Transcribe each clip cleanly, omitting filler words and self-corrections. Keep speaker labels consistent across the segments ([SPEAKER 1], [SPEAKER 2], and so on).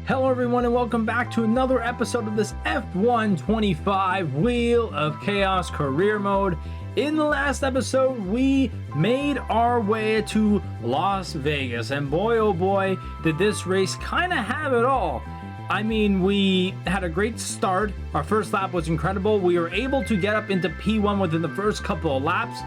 [SPEAKER 1] Hello everyone and welcome back to another episode of this F125 Wheel of Chaos career mode. In the last episode, we made our way to Las Vegas, and boy oh boy, did this race kind of have it all. I mean, we had a great start. Our first lap was incredible. We were able to get up into P1 within the first couple of laps.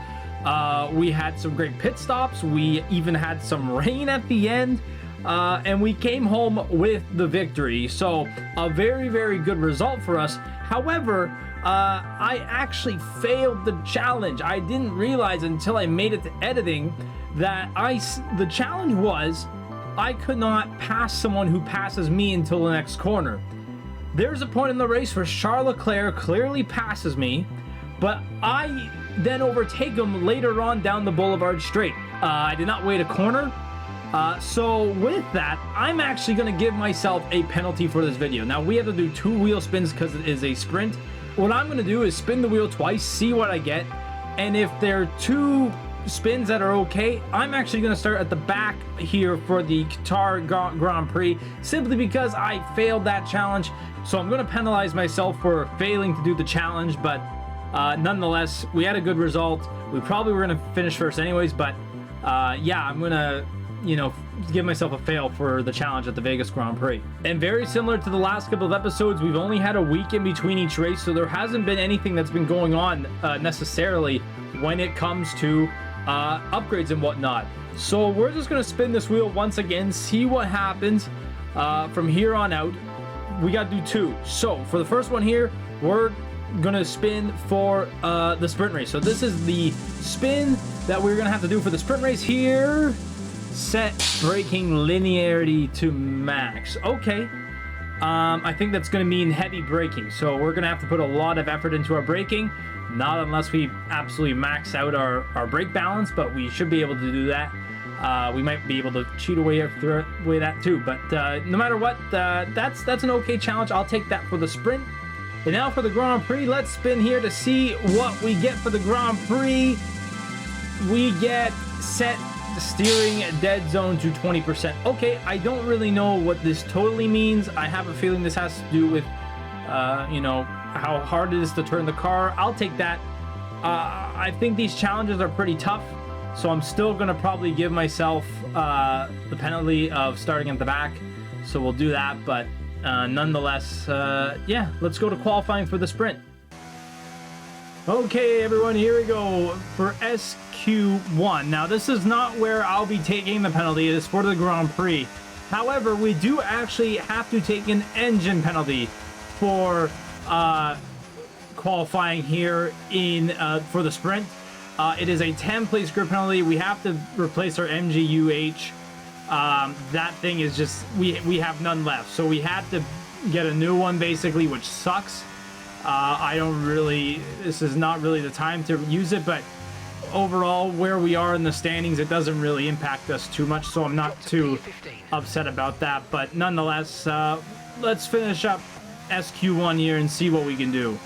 [SPEAKER 1] We had some great pit stops. We even had some rain at the end. And we came home with the victory. So a very, very good result for us. However, I actually failed the challenge. I didn't realize until I made it to editing that the challenge was I could not pass someone who passes me until the next corner. There's a point in the race where Charles Leclerc clearly passes me, but I then overtake him later on down the Boulevard Straight. I did not wait a corner. So with that, I'm actually going to give myself a penalty for this video. Now, we have to do 2 wheel spins because it is a sprint. What I'm going to do is spin the wheel twice, see what I get. And if there are 2 spins that are okay, I'm actually going to start at the back here for the Qatar Grand Prix, simply because I failed that challenge. So I'm going to penalize myself for failing to do the challenge. But nonetheless, we had a good result. We probably were going to finish first anyways. But yeah, I'm going to give myself a fail for the challenge at the Vegas Grand Prix. And very similar to the last couple of episodes, we've only had a week in between each race, so there hasn't been anything that's been going on necessarily when it comes to upgrades and whatnot. So we're just going to spin this wheel once again, see what happens from here on out. We got to do 2. So for the first one here, we're going to spin for the sprint race. So this is the spin that we're going to have to do for the sprint race here. Set braking linearity to max. Okay. I think that's going to mean heavy braking. So we're going to have to put a lot of effort into our braking. Not unless we absolutely max out our brake balance, but we should be able to do that. We might be able to cheat away that too. But no matter what, that's an okay challenge. I'll take that for the sprint. And now for the Grand Prix, let's spin here to see what we get for the Grand Prix. We get set steering dead zone to 20%. Okay, I don't really know what this totally means. I have a feeling this has to do with how hard it is to turn the car. I'll take that. I think these challenges are pretty tough, so I'm still gonna probably give myself the penalty of starting at the back, so we'll do that. But nonetheless, yeah, let's go to qualifying for the sprint. Okay, everyone, here we go for SQ1. Now, this is not where I'll be taking the penalty. It is for the Grand Prix. However, we do actually have to take an engine penalty for qualifying here for the sprint. It is a 10-place grid penalty. We have to replace our MGUH. That thing is just, we have none left. So we have to get a new one, basically, which sucks. This is not really the time to use it, but overall, where we are in the standings, it doesn't really impact us too much, so I'm not too upset about that. But nonetheless, let's finish up SQ1 here and see what we can do.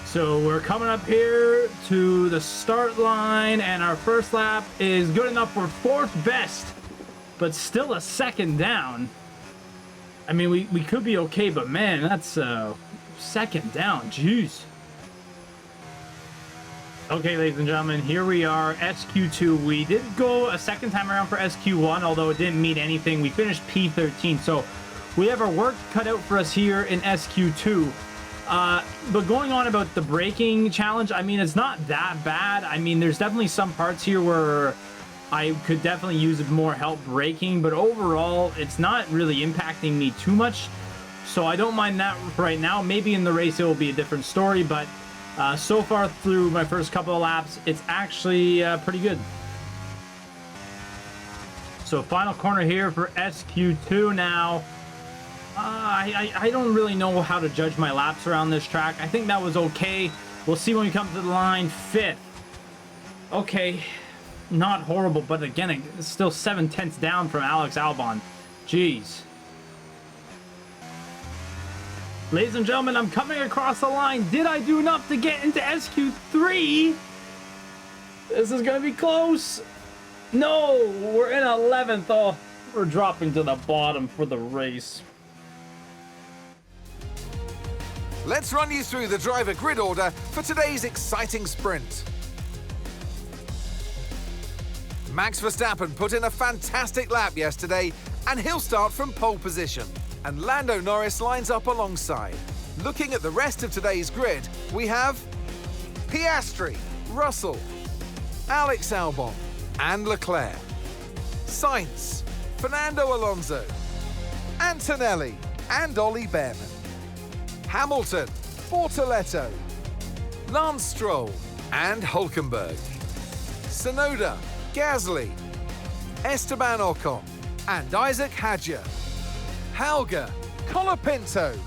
[SPEAKER 1] So we're coming up here to the start line, and our first lap is good enough for 4th best, but still a 2nd down. I mean, we could be okay, but man, that's 2nd down. Jeez. Okay, ladies and gentlemen, here we are, SQ2. We did go a 2nd time around for SQ1, although it didn't mean anything. We finished P13, so we have our work cut out for us here in SQ2. But going on about the braking challenge, I mean, it's not that bad. I mean, there's definitely some parts here where I could definitely use more help braking, but overall, it's not really impacting me too much. So I don't mind that right now. Maybe in the race, it will be a different story, but so far through my first couple of laps, it's actually pretty good. So final corner here for SQ2 now. I don't really know how to judge my laps around this track. I think that was okay. We'll see when we come to the line. 5th. Okay. Not horrible, but again, it's still 7/10 down from Alex Albon. Jeez. Ladies and gentlemen, I'm coming across the line. Did I do enough to get into SQ3? This is going to be close. No, we're in 11th. Oh, We're dropping to the bottom for the race.
[SPEAKER 2] Let's run you through the driver grid order for today's exciting sprint. Max Verstappen put in a fantastic lap yesterday, and he'll start from pole position. And Lando Norris lines up alongside. Looking at the rest of today's grid, we have Piastri, Russell, Alex Albon, and Leclerc, Sainz, Fernando Alonso, Antonelli, and Ollie Behrman, Hamilton, Bortoletto, Lance Stroll, and Hülkenberg, Tsunoda, Gasly, Esteban Ocon, and Isaac Hadjar, Helga, Colapinto,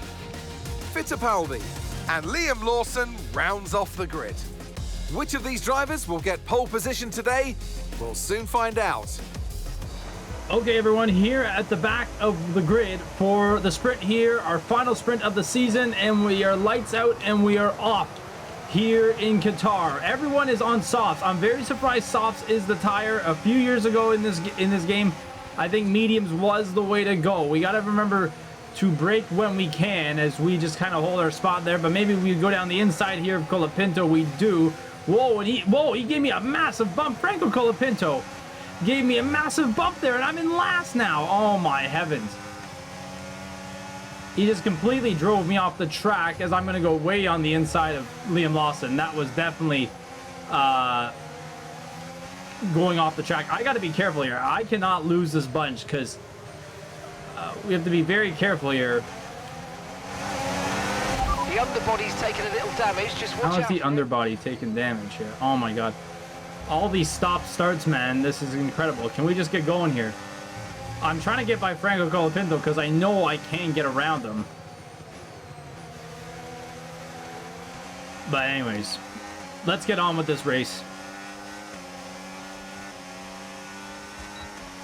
[SPEAKER 2] Fittipaldi, and Liam Lawson rounds off the grid. Which of these drivers will get pole position today? We'll soon find out.
[SPEAKER 1] Okay, everyone, here at the back of the grid for the sprint here, our final sprint of the season, and we are lights out and we are off here in Qatar. Everyone is on softs. I'm very surprised softs is the tire. A few years ago in this game, I think mediums was the way to go. We got to remember to brake when we can, as we just kind of hold our spot there, but maybe we go down the inside here of Colapinto. We do. Whoa, and he gave me a massive bump. Franco Colapinto gave me a massive bump there, and I'm in last now. Oh my heavens. He just completely drove me off the track, as I'm going to go way on the inside of Liam Lawson. That was definitely going off the track. I got to be careful here. I cannot lose this bunch, because we have to be very careful here.
[SPEAKER 3] The underbody's taken a little damage. Just watch out.
[SPEAKER 1] How is the underbody taking damage here? Oh my god. All these stop starts, man. This is incredible. Can we just get going here? I'm trying to get by Franco Colapinto because I know I can get around him. But anyways, let's get on with this race.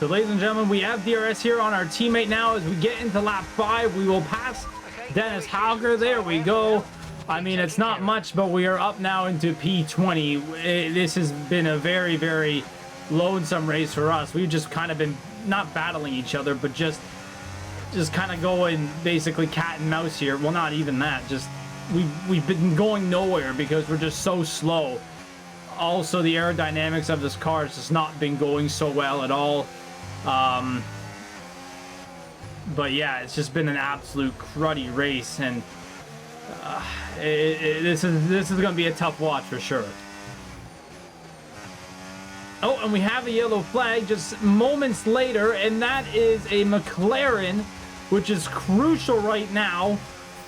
[SPEAKER 1] So ladies and gentlemen, we have DRS here on our teammate now. As we get into lap 5, we will pass Dennis Hauger. There we go. I mean, it's not much, but we are up now into P20. This has been a very, very lonesome race for us. We've just kind of been not battling each other, but just kind of going basically cat and mouse here. Well, not even that. Just we've been going nowhere because we're just so slow. Also, the aerodynamics of this car has just not been going so well at all. But yeah, it's just been an absolute cruddy race, and this is going to be a tough watch for sure. Oh, and we have a yellow flag just moments later, and that is a McLaren, which is crucial right now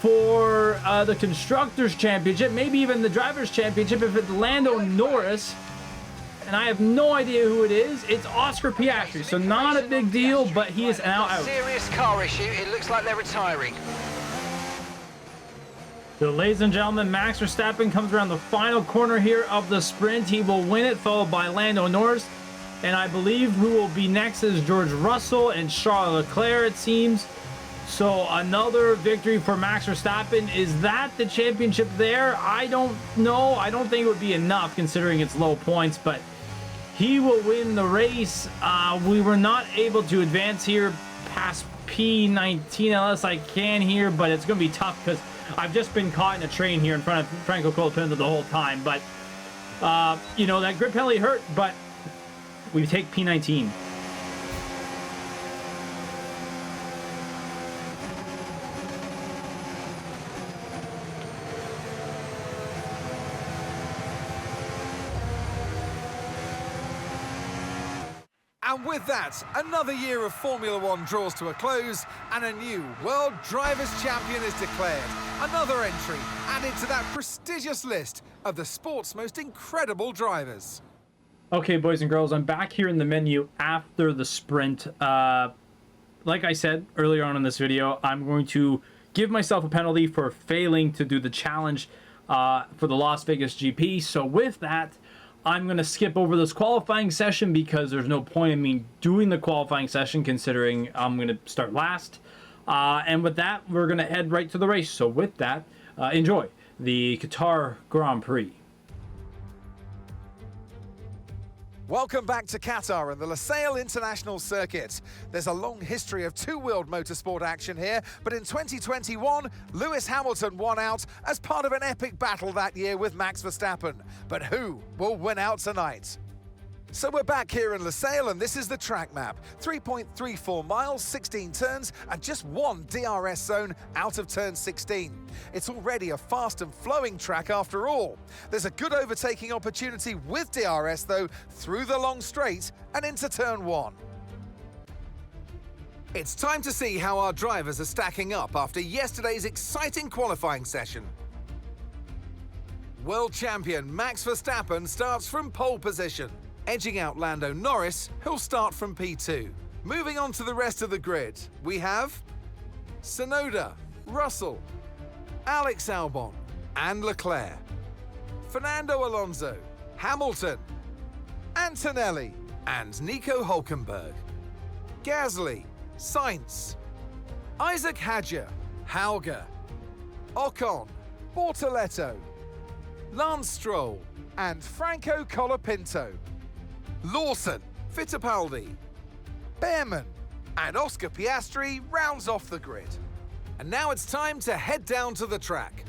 [SPEAKER 1] for the Constructors' Championship, maybe even the Drivers' Championship if it's Lando Norris. And I have no idea who it is. It's Oscar Piastri, so not a big deal, but he is now out.
[SPEAKER 3] Serious car issue. It looks like they're retiring.
[SPEAKER 1] So, ladies and gentlemen, Max Verstappen comes around the final corner here of the sprint. He will win it, followed by Lando Norris. And I believe who will be next is George Russell and Charles Leclerc, it seems. So, another victory for Max Verstappen. Is that the championship there? I don't know. I don't think it would be enough considering its low points, but he will win the race. We were not able to advance here past P19 unless I can here, but it's going to be tough because I've just been caught in a train here in front of Franco Colapinto the whole time. But, you know, that grid penalty hurt, but we take P19.
[SPEAKER 2] And with that, another year of Formula One draws to a close, and a new World Drivers' Champion is declared. Another entry added to that prestigious list of the sport's most incredible drivers.
[SPEAKER 1] Okay, boys and girls, I'm back here in the menu after the sprint. Like I said earlier on in this video, I'm going to give myself a penalty for failing to do the challenge for the Las Vegas GP. So with that, I'm going to skip over this qualifying session because there's no point in me doing the qualifying session considering I'm going to start last. And with that, we're going to head right to the race. So with that, enjoy the Qatar Grand Prix.
[SPEAKER 2] Welcome back to Qatar and the Lusail International Circuit. There's a long history of two-wheeled motorsport action here, but in 2021, Lewis Hamilton won out as part of an epic battle that year with Max Verstappen. But who will win out tonight? So we're back here in Lusail, and this is the track map. 3.34 miles, 16 turns, and just one DRS zone out of turn 16. It's already a fast and flowing track after all. There's a good overtaking opportunity with DRS, though, through the long straight and into turn 1. It's time to see how our drivers are stacking up after yesterday's exciting qualifying session. World champion Max Verstappen starts from pole position, edging out Lando Norris, who'll start from P2. Moving on to the rest of the grid, we have Tsunoda, Russell, Alex Albon and Leclerc, Fernando Alonso, Hamilton, Antonelli and Nico Hülkenberg, Gasly, Sainz, Isaac Hadjar, Hauger, Ocon, Bortoletto, Lance Stroll and Franco Colapinto, Lawson, Fittipaldi, Behrman and Oscar Piastri rounds off the grid. And now it's time to head down to the track.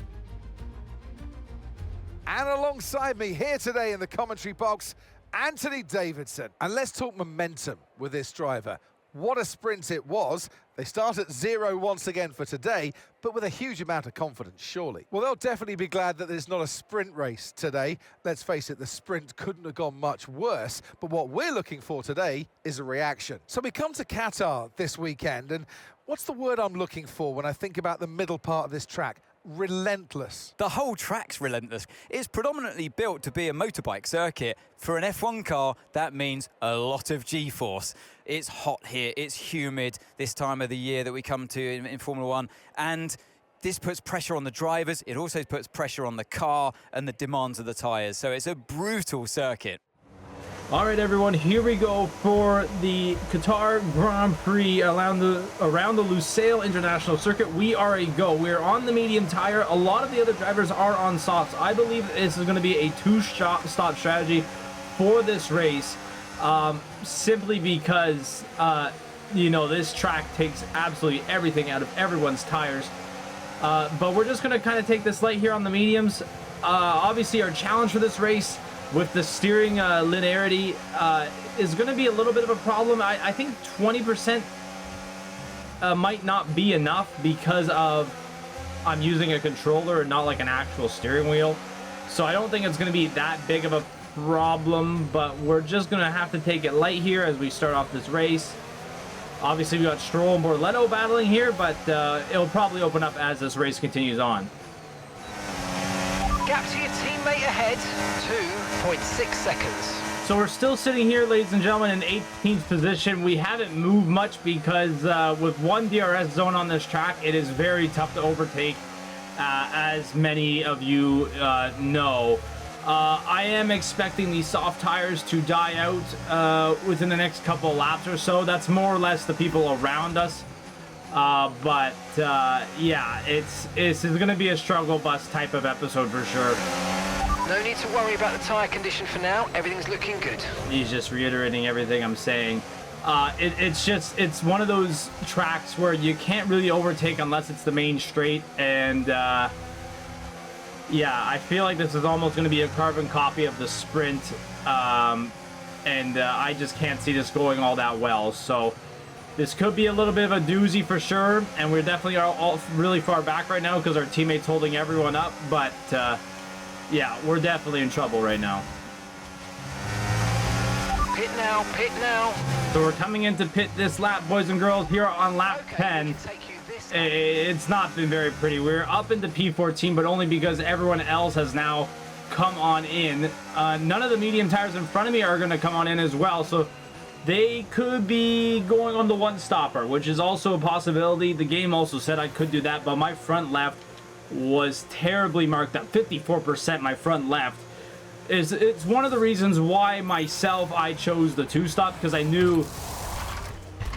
[SPEAKER 2] And alongside me here today in the commentary box, Anthony Davidson. And let's talk momentum with this driver. What a sprint it was. They start at 0 once again for today, but with a huge amount of confidence, surely. Well, they'll definitely be glad that there's not a sprint race today. Let's face it, the sprint couldn't have gone much worse, but what we're looking for today is a reaction. So we come to Qatar this weekend, and what's the word I'm looking for when I think about the middle part of this track? Relentless.
[SPEAKER 4] The whole track's relentless. It's predominantly built to be a motorbike circuit. For an F1 car, that means a lot of G-force. It's hot here, it's humid this time of the year that we come to in Formula One, and this puts pressure on the drivers. It also puts pressure on the car and the demands of the tyres. So it's a brutal circuit.
[SPEAKER 1] All right, everyone, here we go for the Qatar Grand Prix around the Lusail International Circuit. We are a go. We're on the medium tire. A lot of the other drivers are on softs. I believe this is going to be a two-stop strategy for this race, simply because, you know, this track takes absolutely everything out of everyone's tires. But we're just going to kind of take this light here on the mediums. Obviously, our challenge for this race with the steering linearity is going to be a little bit of a problem. I think 20% might not be enough because of I'm using a controller and not like an actual steering wheel. So I don't think it's going to be that big of a problem, but we're just going to have to take it light here as we start off this race. Obviously, we got Stroll and Bortoletto battling here, but it'll probably open up as this race continues on.
[SPEAKER 3] Gap to your teammate ahead, 2.6 seconds.
[SPEAKER 1] So we're still sitting here, ladies and gentlemen, in 18th position. We haven't moved much because with one DRS zone on this track, it is very tough to overtake, as many of you know. I am expecting these soft tires to die out within the next couple of laps or so. That's more or less the people around us. Yeah, this is going to be a struggle bus type of episode for sure.
[SPEAKER 3] No need to worry about the tyre condition for now. Everything's looking good.
[SPEAKER 1] He's just reiterating everything I'm saying. It's one of those tracks where you can't really overtake unless it's the main straight, and yeah, I feel like this is almost going to be a carbon copy of the sprint, and I just can't see this going all that well. So this could be a little bit of a doozy for sure, and we're definitely all really far back right now because our teammate's holding everyone up, but yeah, we're definitely in trouble right now.
[SPEAKER 3] Pit now, pit now.
[SPEAKER 1] So we're coming into pit this lap, boys and girls, here on lap 10. It's not been very pretty. We're up into P14, but only because everyone else has now come on in. None of the medium tires in front of me are going to come on in as well, so they could be going on the one stopper, which is also a possibility. The game also said I could do that, but my front left was terribly marked up. 54% my front left. It's one of the reasons why I chose the two-stop, because I knew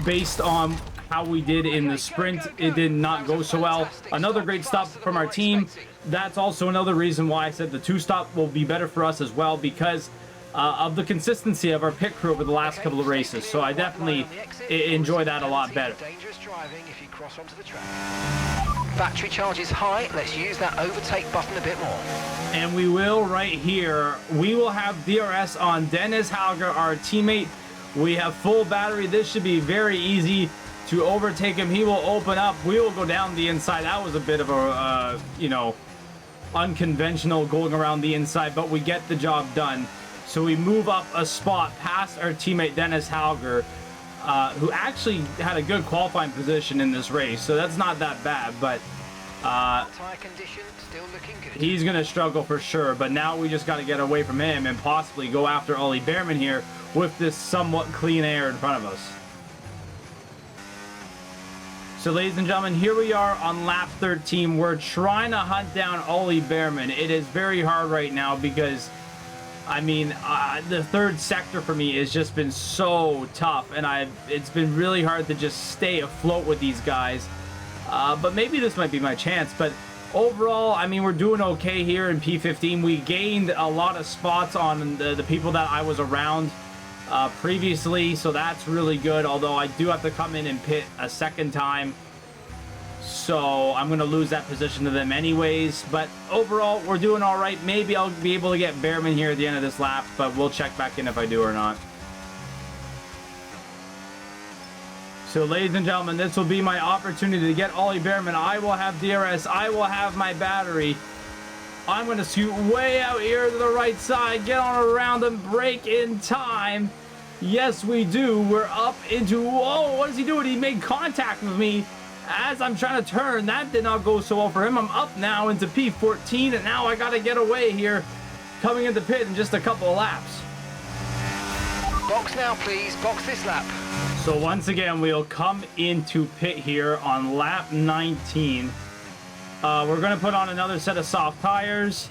[SPEAKER 1] based on how we did in the sprint, it did not go so well. Another great stop from our team. That's also another reason why I said the two-stop will be better for us as well, because of the consistency of our pit crew over the last couple of races. So I definitely enjoy that a lot better.
[SPEAKER 3] Dangerous driving if you cross onto the track. Battery charge is high. Let's use that overtake button a bit more.
[SPEAKER 1] And we will right here. We will have DRS on Dennis Hauger, our teammate. We have full battery. This should be very easy to overtake him. He will open up. We will go down the inside. That was a bit of a, you know, unconventional going around the inside, but we get the job done. So we move up a spot past our teammate Dennis Hauger, who actually had a good qualifying position in this race. So that's not that bad, but
[SPEAKER 3] tire condition still looking good.
[SPEAKER 1] he's going to struggle for sure. But now we just got to get away from him and possibly go after Ollie Behrman here with this somewhat clean air in front of us. So ladies and gentlemen, here we are on lap 13. We're trying to hunt down Ollie Behrman. It is very hard right now because, I mean, the third sector for me has just been so tough, and it's been really hard to just stay afloat with these guys. But maybe this might be my chance. But overall, I mean, we're doing okay here in P15. We gained a lot of spots on the people that I was around previously, so that's really good. Although I do have to come in and pit a second time, so I'm going to lose that position to them anyways. But overall, we're doing all right. Maybe I'll be able to get Behrman here at the end of this lap, but we'll check back in if I do or not. So ladies and gentlemen, this will be my opportunity to get Ollie Behrman. I will have DRS. I will have my battery. I'm going to scoot way out here to the right side, get on around and brake in time. Yes, we do. We're up into... Oh, what is he doing? He made contact with me as I'm trying to turn. That did not go so well for him. I'm up now into P14, and now I got to get away here, coming into pit in just a couple of laps.
[SPEAKER 3] Box now, please. Box this lap.
[SPEAKER 1] So once again, we'll come into pit here on lap 19. We're going to put on another set of soft tires.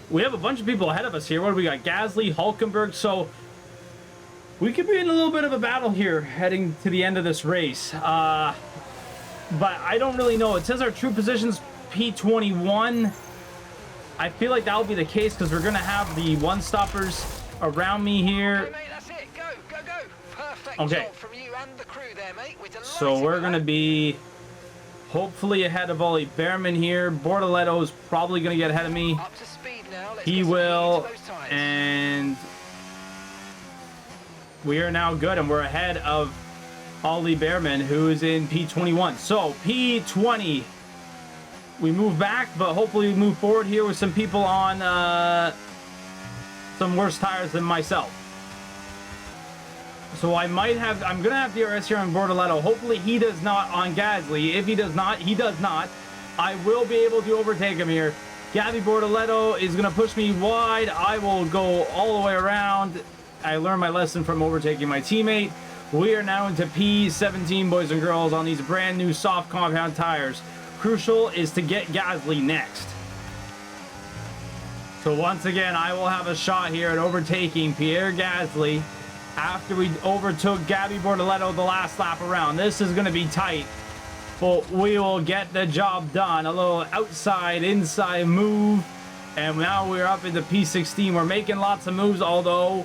[SPEAKER 1] We have a bunch of people ahead of us here. What do we got? Gasly, Hulkenberg. So we could be in a little bit of a battle here heading to the end of this race. But I don't really know. It says our true position's P21. I feel like that'll be the case because we're going to have the one-stoppers around me here.
[SPEAKER 3] Hey, mate, that's it. Go, go, go. Perfect
[SPEAKER 1] Okay.
[SPEAKER 3] job from you and the crew there, mate. We're delighted
[SPEAKER 1] So we're
[SPEAKER 3] with
[SPEAKER 1] going to
[SPEAKER 3] that.
[SPEAKER 1] be hopefully ahead of Ollie Behrman here. Bortoletto's probably going to get ahead of me.
[SPEAKER 3] Up to speed now. Let's
[SPEAKER 1] He
[SPEAKER 3] get some
[SPEAKER 1] will,
[SPEAKER 3] heat to those tires.
[SPEAKER 1] and we are now good, and we're ahead of Ollie Behrman, who is in P21. So P20, we move back, but hopefully we move forward here with some people on some worse tires than myself. So I'm gonna have DRS here on Bortoletto. Hopefully he does not on Gasly. If he does not, I will be able to overtake him here. Gabby Bortoletto is gonna push me wide. I will go all the way around. I learned my lesson from overtaking my teammate. We are now into P17, boys and girls, on these brand new soft compound tires. Crucial is to get Gasly next. So once again, I will have a shot here at overtaking Pierre Gasly after we overtook Gabby Bortoletto the last lap around. This is going to be tight, but we will get the job done. A little outside, inside move, and now we're up into P16. We're making lots of moves, although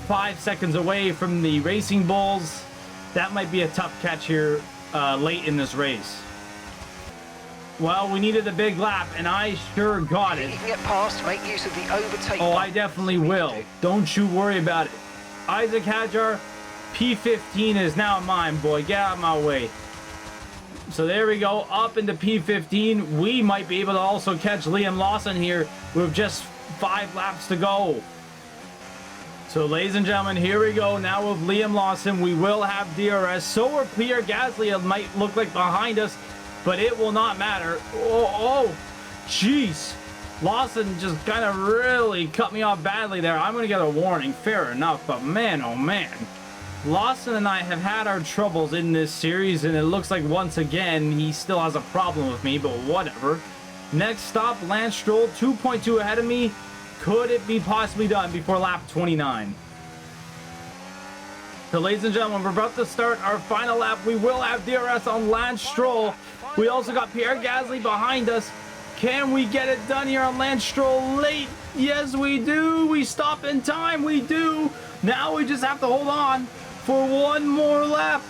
[SPEAKER 1] 5 seconds away from the Racing Bulls. That might be a tough catch here late in this race. Well, we needed a big lap, and I sure got it.
[SPEAKER 3] You can get past, make use of the overtake.
[SPEAKER 1] Oh,
[SPEAKER 3] button.
[SPEAKER 1] I definitely will. Don't you worry about it. Isaac Hadjar, P15 is now mine, boy. Get out of my way. So there we go, up into P15. We might be able to also catch Liam Lawson here with just 5 laps to go. So ladies and gentlemen, here we go. Now with Liam Lawson, we will have DRS. So are Pierre Gasly. It might look like behind us, but it will not matter. Oh, jeez. Lawson just kind of really cut me off badly there. I'm going to get a warning, fair enough, but man, oh man. Lawson and I have had our troubles in this series, and it looks like once again he still has a problem with me, but whatever. Next stop, Lance Stroll, 2.2 ahead of me. Could it be possibly done before lap 29? So ladies and gentlemen, we're about to start our final lap. We will have DRS on Lance Stroll. We also got Pierre Gasly behind us. Can we get it done here on Lance Stroll late? Yes, we do. We stop in time. We do. Now we just have to hold on for one more lap.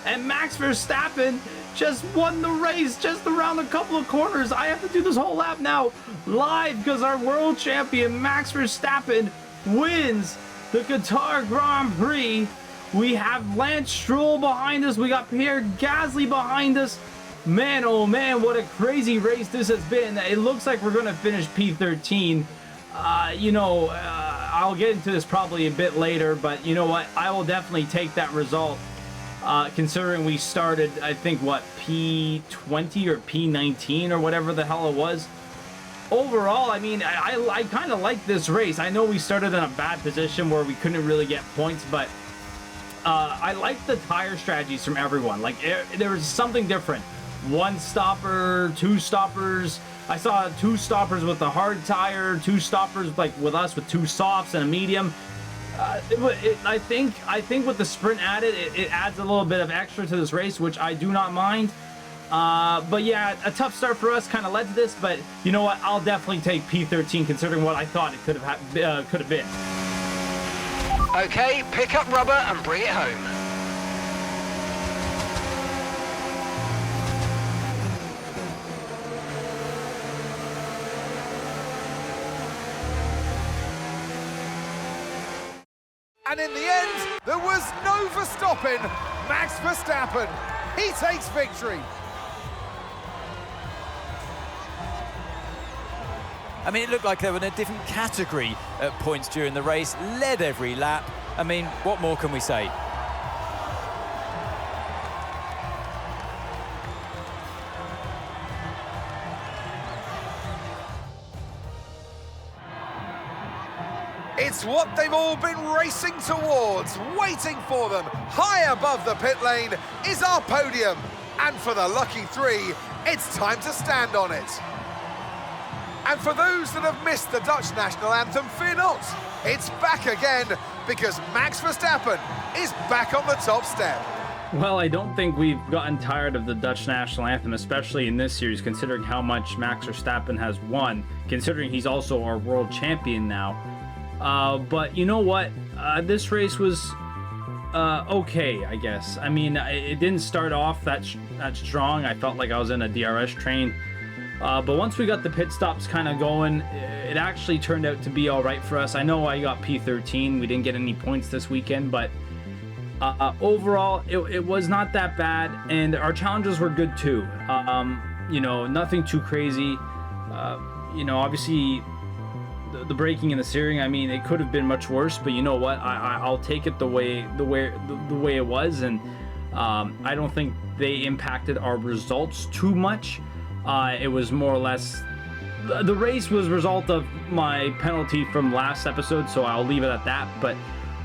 [SPEAKER 1] And Max Verstappen just won the race just around a couple of corners. I have to do this whole lap now live because our world champion Max Verstappen wins the Qatar Grand Prix. We have Lance Stroll behind us. We got Pierre Gasly behind us. Man, oh man, what a crazy race this has been. It looks like we're going to finish P13. I'll get into this probably a bit later, but you know what? I will definitely take that result. Considering we started, I think, what, P20 or P19 or whatever the hell it was. Overall, I mean, I kind of like this race. I know we started in a bad position where we couldn't really get points, but I like the tire strategies from everyone. Like, there was something different. One stopper, two stoppers. I saw two stoppers with a hard tire, two stoppers like with us with two softs and a medium. I think with the sprint added, it adds a little bit of extra to this race, which I do not mind. But yeah, a tough start for us kind of led to this, but you know what? I'll definitely take P13 considering what I thought it could have been.
[SPEAKER 3] Okay, pick up rubber and bring it home.
[SPEAKER 2] And in the end, there was no Verstappen. Max Verstappen, he takes victory.
[SPEAKER 4] I mean, it looked like they were in a different category at points during the race, led every lap. I mean, what more can we say?
[SPEAKER 2] It's what they've all been racing towards, waiting for them. High above the pit lane is our podium. And for the lucky three, it's time to stand on it. And for those that have missed the Dutch national anthem, fear not. It's back again because Max Verstappen is back on the top step.
[SPEAKER 1] Well, I don't think we've gotten tired of the Dutch national anthem, especially in this series, considering how much Max Verstappen has won, considering he's also our world champion now. But you know what? This race was okay, I guess. I mean, it didn't start off that strong. I felt like I was in a DRS train. But once we got the pit stops kind of going, it actually turned out to be all right for us. I know I got P13. We didn't get any points this weekend, but overall, it was not that bad. And our challenges were good too. Nothing too crazy. Obviously, the braking and the steering, I mean, it could have been much worse, but you know what? I'll take it the way it was, and I don't think they impacted our results too much. It was more or less the race was a result of my penalty from last episode, so I'll leave it at that. But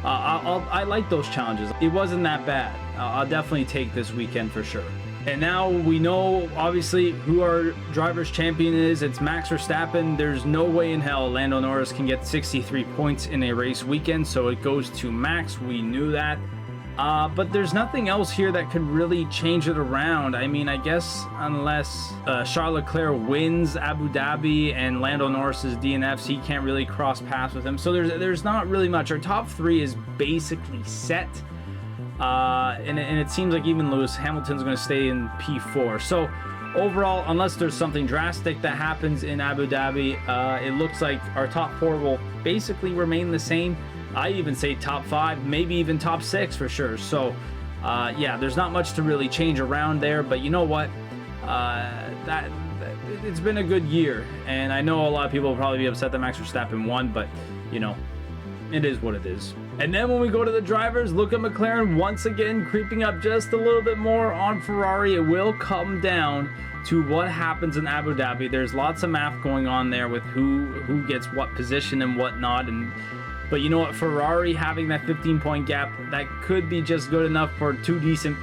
[SPEAKER 1] I like those challenges. It wasn't that bad. I'll definitely take this weekend for sure. And now we know, obviously, who our driver's champion is. It's Max Verstappen. There's no way in hell Lando Norris can get 63 points in a race weekend, so it goes to Max. We knew that. But there's nothing else here that could really change it around. I mean, I guess unless Charles Leclerc wins Abu Dhabi and Lando Norris's DNFs, he can't really cross paths with him. So there's not really much. Our top three is basically set. And it seems like even Lewis Hamilton's going to stay in P4. So overall, unless there's something drastic that happens in Abu Dhabi, it looks like our top four will basically remain the same. I even say top five, maybe even top six for sure. So yeah, there's not much to really change around there, but you know what? It's been a good year, and I know a lot of people will probably be upset that Max Verstappen won, but you know, it is what it is. And then when we go to the drivers, look at McLaren once again creeping up just a little bit more on Ferrari. It will come down to what happens in Abu Dhabi. There's lots of math going on there with who gets what position and whatnot. But you know what? Ferrari having that 15-point gap, that could be just good enough for two decent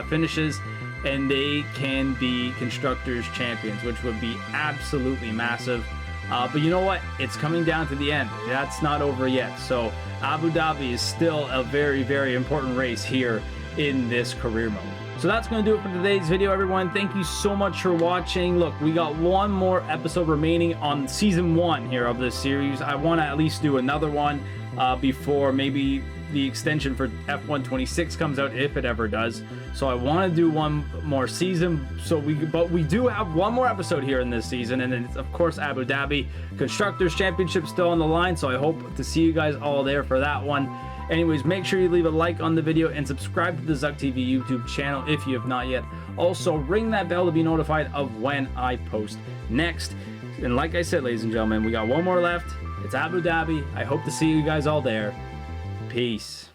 [SPEAKER 1] finishes, and they can be Constructors' champions, which would be absolutely massive. But you know what? It's coming down to the end. That's not over yet. So Abu Dhabi is still a very, very important race here in this career mode. So that's going to do it for today's video, everyone. Thank you so much for watching. Look, we got one more episode remaining on season 1 here of this series. I want to at least do another one before maybe the extension for F126 comes out, if it ever does. So I want to do one more season. But we do have one more episode here in this season, and it's of course Abu Dhabi Constructors Championship still on the line. So I hope to see you guys all there for that one. Anyways, make sure you leave a like on the video and subscribe to the Zuck TV YouTube channel if you have not yet. Also, ring that bell to be notified of when I post next. And like I said, ladies and gentlemen, we got one more left. It's Abu Dhabi. I hope to see you guys all there. Peace.